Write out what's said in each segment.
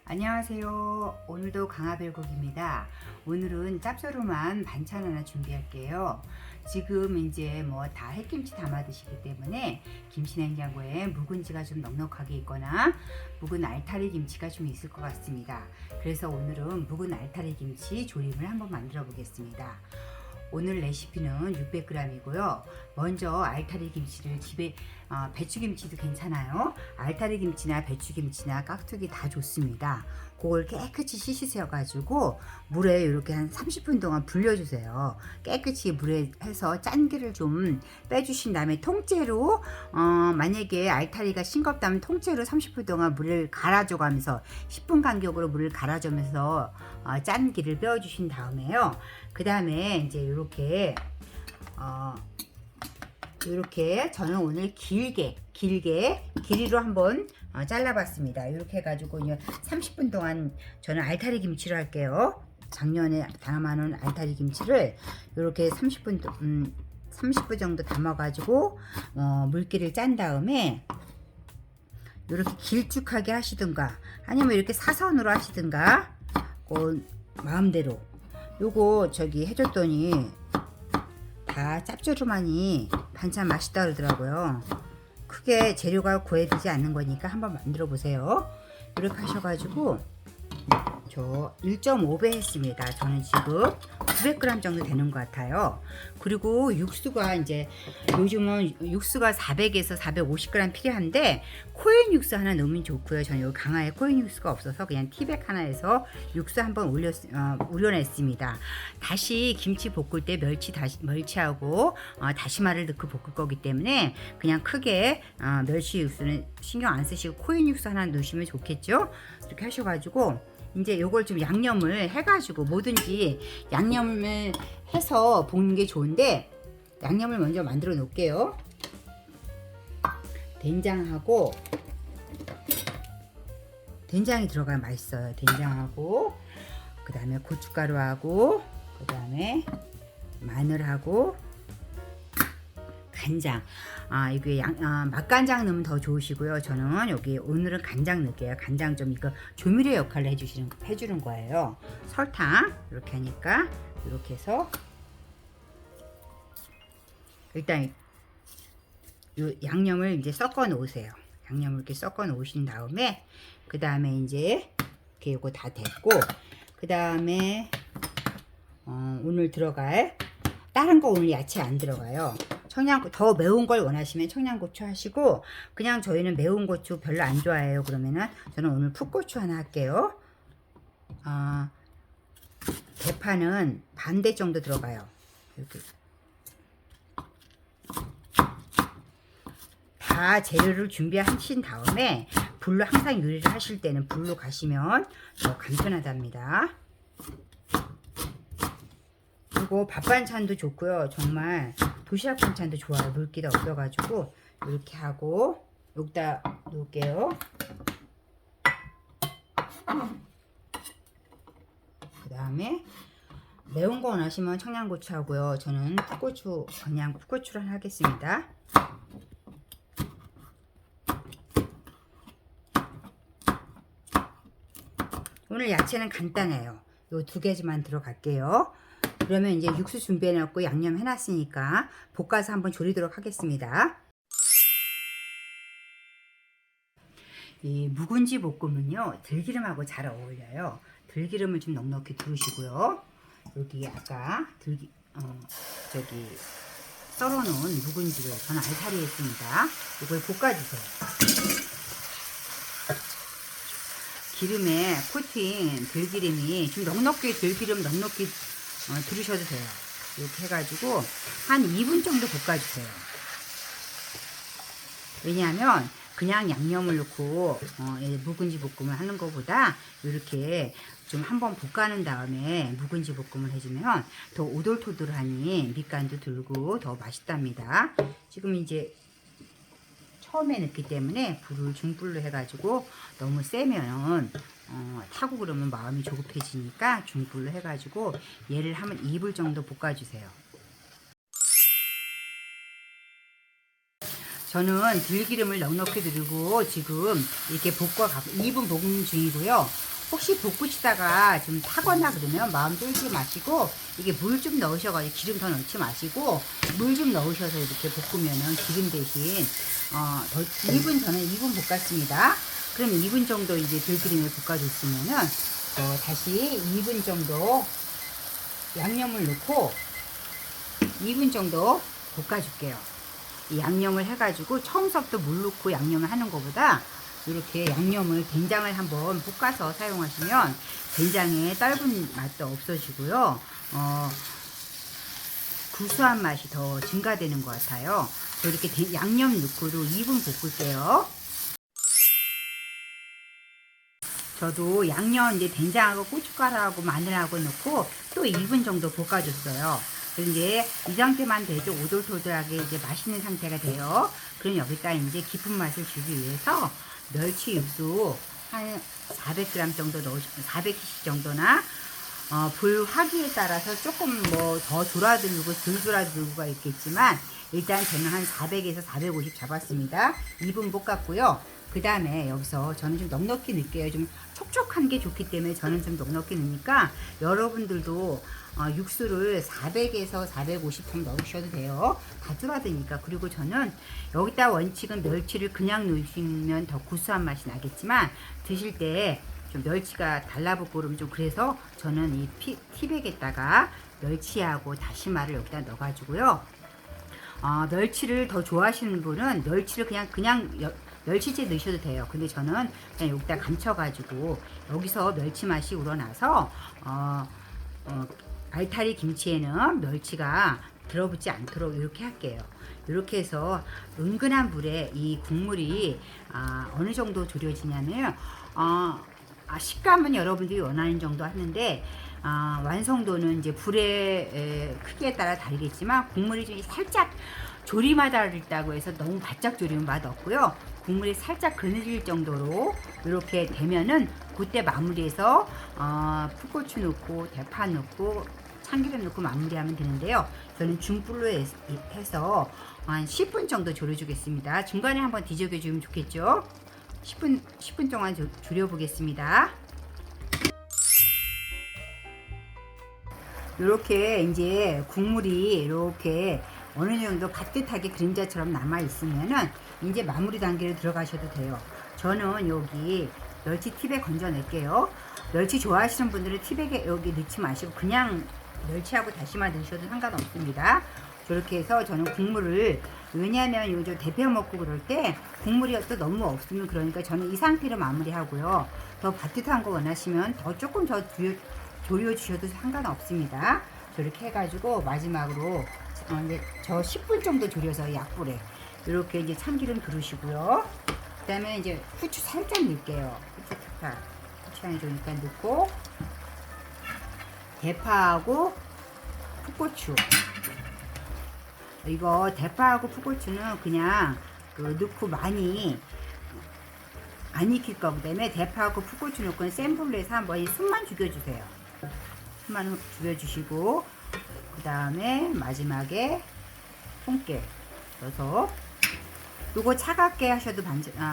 안녕하세요. 오늘도 강화별국입니다. 오늘은 짭조름한 반찬 하나 준비할게요. 지금 이제 뭐 다 햇김치 담아 드시기 때문에 김치냉장고에 묵은지가 좀 넉넉하게 있거나 묵은 알타리 김치가 좀 있을 것 같습니다. 그래서 오늘은 묵은 알타리 김치 조림을 한번 만들어 보겠습니다. 오늘 레시피는 600g이고요. 먼저 알타리 김치를 집에 배추김치도 괜찮아요. 알타리 김치나 배추김치나 깍두기 다 좋습니다. 그걸 깨끗이 씻으셔가지고 물에 이렇게 한 30분 동안 불려주세요. 깨끗이 물에 해서 짠기를 좀 빼주신 다음에 통째로 만약에 알타리가 싱겁다면 통째로 30분 동안 물을 갈아줘가면서 10분 간격으로 물을 갈아주면서 짠기를 빼주신 다음에요. 그 다음에 이제 이렇게 저는 오늘 길이로 한번 잘라봤습니다. 이렇게 해가지고 30분 동안 저는 알타리 김치를 할게요. 작년에 담아놓은 알타리 김치를 이렇게 30분 정도 담아가지고 물기를 짠 다음에 이렇게 길쭉하게 하시든가 아니면 이렇게 사선으로 하시든가 마음대로 요거 해줬더니 다 짭조름하니 반찬 맛있다 그러더라고요. 크게 재료가 구해지지 않는 거니까 한번 만들어 보세요. 이렇게 하셔가지고 저 1.5배 했습니다. 저는 지금 900g 정도 되는 것 같아요. 그리고 육수가 이제 요즘은 육수가 400에서 450g 필요한데 코인 육수 하나 넣으면 좋고요. 저는 여기 강화에 코인 육수가 없어서 그냥 티백 하나에서 육수 한번 우려냈습니다. 다시 김치 볶을 때 멸치하고 다시마를 넣고 볶을 거기 때문에 그냥 크게 멸치 육수는 신경 안 쓰시고 코인 육수 하나 넣으시면 좋겠죠. 이렇게 하셔가지고 이제 요걸 좀 양념을 해가지고 뭐든지 양념을 해서 볶는 게 좋은데 양념을 먼저 만들어 놓을게요. 된장이 들어가야 맛있어요. 된장하고 그 다음에 고춧가루하고 그 다음에 마늘하고 간장. 이게 맛간장 넣으면 더 좋으시고요. 저는 여기 오늘은 간장 넣을게요. 간장 좀 이거 조미료 역할을 해주는 거예요. 설탕 이렇게 하니까 이렇게 해서 일단 이 양념을 이제 섞어 놓으세요. 양념을 이렇게 섞어 놓으신 다음에 그 다음에 이제 이렇게 요거 다 됐고 그 다음에 오늘 들어갈 다른 거 오늘 야채 안 들어가요. 더 매운 걸 원하시면 청양고추 하시고 그냥 저희는 매운 고추 별로 안 좋아해요. 그러면은 저는 오늘 풋고추 하나 할게요. 대파는 반대 정도 들어가요. 이렇게 다 재료를 준비하신 다음에 불로 항상 요리를 하실 때는 불로 가시면 더 간편하답니다. 그리고 밥 반찬도 좋고요. 정말 도시락 반찬도 좋아요. 물기가 없어가지고 이렇게 하고 여기다 놓을게요. 그 다음에 매운 거 원하시면 청양고추 하고요. 저는 그냥 풋고추를 하겠습니다. 오늘 야채는 간단해요. 요 두 개만 들어갈게요. 그러면 이제 육수 준비해놨고 양념 해놨으니까 볶아서 한번 조리도록 하겠습니다. 이 묵은지 볶음은요 들기름하고 잘 어울려요. 들기름을 좀 넉넉히 두르시고요. 여기 아까 썰어놓은 묵은지를 저는 알타리에 했습니다. 이걸 볶아주세요. 기름에 코팅 들기름이 좀 들기름 넉넉히 두르셔도 돼요. 이렇게 해가지고 한 2분 정도 볶아주세요. 왜냐하면 그냥 양념을 넣고 묵은지 볶음을 하는 것보다 이렇게 좀 한번 볶아낸 다음에 묵은지 볶음을 해주면 더 오돌토돌하니 밑간도 들고 더 맛있답니다. 지금 이제 처음에 넣기 때문에 불을 중불로 해가지고 너무 세면 타고 그러면 마음이 조급해지니까 중불로 해가지고 얘를 한 2불 정도 볶아주세요. 저는 들기름을 넉넉히 두르고 지금 이렇게 볶아가고 2분 볶는 중이고요. 혹시 볶으시다가 좀 타거나 그러면 마음 쫄지 마시고 이게 물 좀 넣으셔가지고 기름 더 넣지 마시고 물 좀 넣으셔서 이렇게 볶으면은 기름 대신 더 2분 저는 2분 볶았습니다. 그럼 2분 정도 이제 들기름에 볶아줬으면은 다시 2분 정도 양념을 넣고 2분 정도 볶아줄게요. 이 양념을 해가지고 처음부터 물 넣고 양념을 하는 것보다 이렇게 양념을 된장을 한번 볶아서 사용하시면 된장의 떫은 맛도 없어지고요. 구수한 맛이 더 증가되는 것 같아요. 이렇게 양념 넣고도 2분 볶을게요. 저도 양념 이제 된장하고 고춧가루하고 마늘하고 넣고 또 2분 정도 볶아줬어요. 이제 이 상태만 돼도 오돌토돌하게 이제 맛있는 상태가 돼요. 그럼 여기다 이제 깊은 맛을 주기 위해서 멸치 육수 한 400g 정도 넣으시면 400cc 정도나 불 화기에 따라서 조금 뭐 더 졸아들고 덜 졸아들고가 있겠지만 일단 저는 한 400에서 450 잡았습니다. 2분 볶았고요. 그 다음에 여기서 저는 좀 넉넉히 넣을게요. 좀 촉촉한 게 좋기 때문에 저는 좀 넉넉히 넣으니까 여러분들도 육수를 400에서 450 좀 넣으셔도 돼요. 다 줄어드니까. 그리고 저는 여기다 원칙은 멸치를 그냥 넣으시면 더 구수한 맛이 나겠지만 드실 때 좀 멸치가 달라붙고 그러면 좀 그래서 저는 이 티백에다가 멸치하고 다시마를 여기다 넣어가지고요. 멸치를 더 좋아하시는 분은 멸치를 그냥 멸치째 넣으셔도 돼요. 근데 저는 그냥 여기다 감춰가지고 여기서 멸치 맛이 우러나서 알타리 김치에는 멸치가 들어붙지 않도록 이렇게 할게요. 이렇게 해서 은근한 불에 이 국물이 어느 정도 졸여지냐면 식감은 여러분들이 원하는 정도 하는데 완성도는 이제 불의 크기에 따라 다르겠지만 국물이 좀 살짝 조림하다 있다고 해서 너무 바짝 조리면 맛 없고요. 국물이 살짝 그늘질 정도로 이렇게 되면은 그때 마무리해서 풋고추 넣고 대파 넣고 참기름 넣고 마무리하면 되는데요. 저는 중불로 해서 한 10분 정도 졸여주겠습니다. 중간에 한번 뒤적여주면 좋겠죠. 10분 동안 졸여보겠습니다. 이렇게 이제 국물이 이렇게 어느 정도 바뜻하게 그림자처럼 남아 있으면은 이제 마무리 단계로 들어가셔도 돼요. 저는 여기 멸치 티백 건져낼게요. 멸치 좋아하시는 분들은 티백에 여기 넣지 마시고 그냥 멸치하고 다시마 넣으셔도 상관없습니다. 저렇게 해서 저는 국물을 왜냐하면 요즘 데펴 먹고 그럴 때 국물이 또 너무 없으면 그러니까 저는 이 상태로 마무리하고요. 더 바뜻한 거 원하시면 조금 더 졸여 주셔도 상관없습니다. 저렇게 해가지고 마지막으로 이제 저 10분 정도 졸여서 약불에 이렇게 이제 참기름 두르시고요. 그 다음에 이제 후추 살짝 넣을게요. 후추 향이 좋으니까 넣고 대파하고 풋고추. 이거 대파하고 풋고추는 그냥 넣고 많이 안 익힐 거기 때문에 대파하고 풋고추 넣고 센 불로 해서 한번 숨만 죽여주세요. 숨만 죽여주시고 그 다음에 마지막에 통깨 넣어서 요거 차갑게 하셔도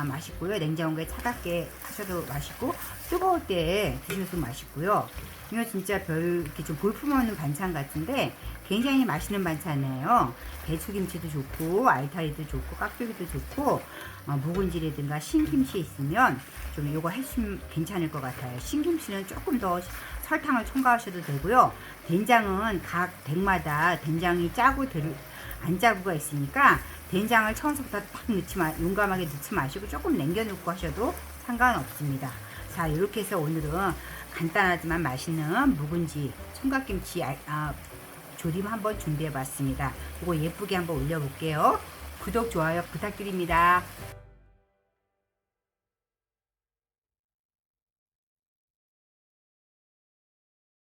맛있고요. 냉장고에 차갑게 하셔도 맛있고 뜨거울 때 드셔도 맛있고요. 이거 진짜 이렇게 좀 볼품없는 반찬 같은데 굉장히 맛있는 반찬이에요. 배추김치도 좋고 알타리도 좋고 깍두기도 좋고 묵은지라든가 신김치 있으면 좀 요거 하시면 괜찮을 것 같아요. 신김치는 조금 더 설탕을 첨가하셔도 되고요. 된장은 각 댁마다 된장이 짜고 안 짜고가 있으니까 된장을 처음부터 딱 용감하게 넣지 마시고 조금 남겨 놓고 하셔도 상관없습니다. 자, 이렇게 해서 오늘은 간단하지만 맛있는 묵은지 총각김치 조림 한번 준비해 봤습니다. 이거 예쁘게 한번 올려 볼게요. 구독 좋아요 부탁드립니다.